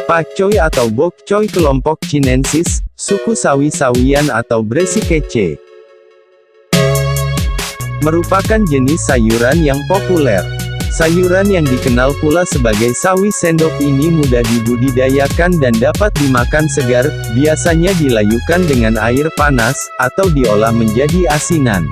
Pak choy atau bok choy kelompok Chinensis, suku sawi-sawian atau Brassicaceae, merupakan jenis sayuran yang populer. Sayuran yang dikenal pula sebagai sawi sendok ini mudah dibudidayakan dan dapat dimakan segar, biasanya dilayukan dengan air panas, atau diolah menjadi asinan.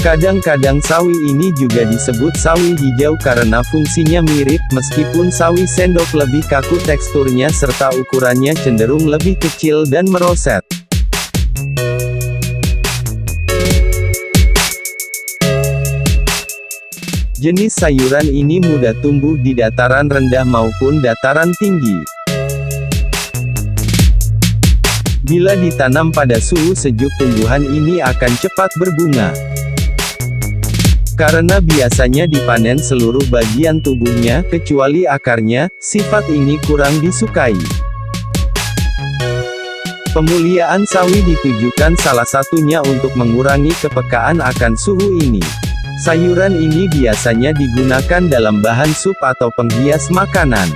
Kadang-kadang sawi ini juga disebut sawi hijau karena fungsinya mirip, meskipun sawi sendok lebih kaku teksturnya serta ukurannya cenderung lebih kecil dan meroset. Jenis sayuran ini mudah tumbuh di dataran rendah maupun dataran tinggi. Bila ditanam pada suhu sejuk, tumbuhan ini akan cepat berbunga. Karena biasanya dipanen seluruh bagian tubuhnya, kecuali akarnya, sifat ini kurang disukai. Pemuliaan sawi ditujukan salah satunya untuk mengurangi kepekaan akan suhu ini. Sayuran ini biasanya digunakan dalam bahan sup atau penghias makanan.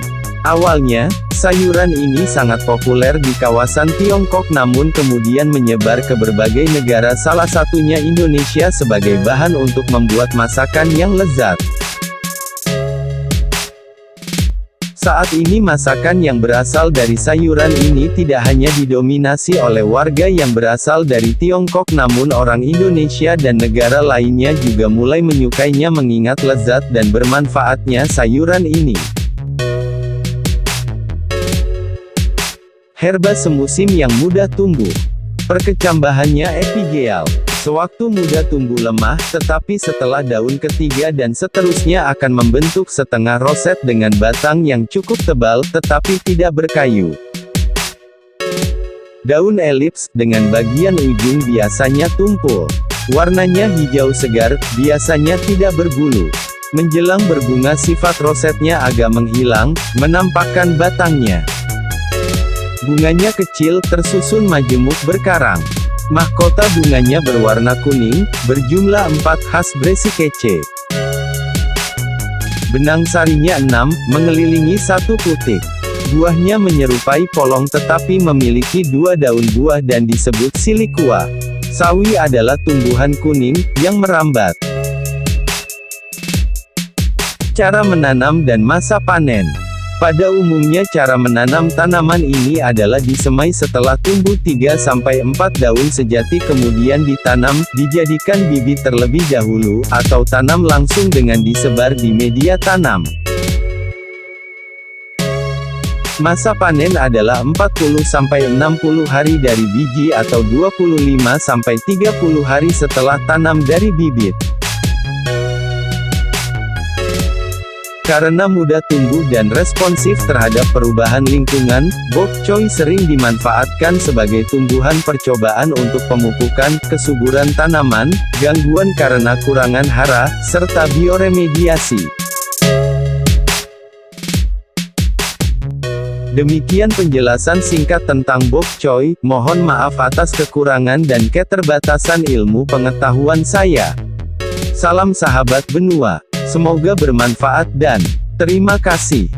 Awalnya, sayuran ini sangat populer di kawasan Tiongkok namun kemudian menyebar ke berbagai negara, salah satunya Indonesia sebagai bahan untuk membuat masakan yang lezat. Saat ini masakan yang berasal dari sayuran ini tidak hanya didominasi oleh warga yang berasal dari Tiongkok namun orang Indonesia dan negara lainnya juga mulai menyukainya mengingat lezat dan bermanfaatnya sayuran ini. Herba semusim yang mudah tumbuh. Perkecambahannya epigeal. Sewaktu muda tumbuh lemah, tetapi setelah daun ketiga dan seterusnya akan membentuk setengah roset dengan batang yang cukup tebal, tetapi tidak berkayu. Daun elips, dengan bagian ujung biasanya tumpul. Warnanya hijau segar, biasanya tidak berbulu. Menjelang berbunga sifat rosetnya agak menghilang, menampakkan batangnya. Bunganya kecil, tersusun majemuk berkarang. Mahkota bunganya berwarna kuning, berjumlah 4 khas Brassicaceae. Benang sarinya 6, mengelilingi satu putik. Buahnya menyerupai polong tetapi memiliki 2 daun buah dan disebut silikua. Sawi adalah tumbuhan kuning, yang merambat. Cara menanam dan masa panen. Pada umumnya cara menanam tanaman ini adalah disemai setelah tumbuh 3-4 daun sejati kemudian ditanam, dijadikan bibit terlebih dahulu, atau tanam langsung dengan disebar di media tanam. Masa panen adalah 40-60 hari dari biji atau 25-30 hari setelah tanam dari bibit. Karena mudah tumbuh dan responsif terhadap perubahan lingkungan, bok choy sering dimanfaatkan sebagai tumbuhan percobaan untuk pemupukan, kesuburan tanaman, gangguan karena kurangan hara, serta bioremediasi. Demikian penjelasan singkat tentang bok choy, mohon maaf atas kekurangan dan keterbatasan ilmu pengetahuan saya. Salam sahabat benua. Semoga bermanfaat dan terima kasih.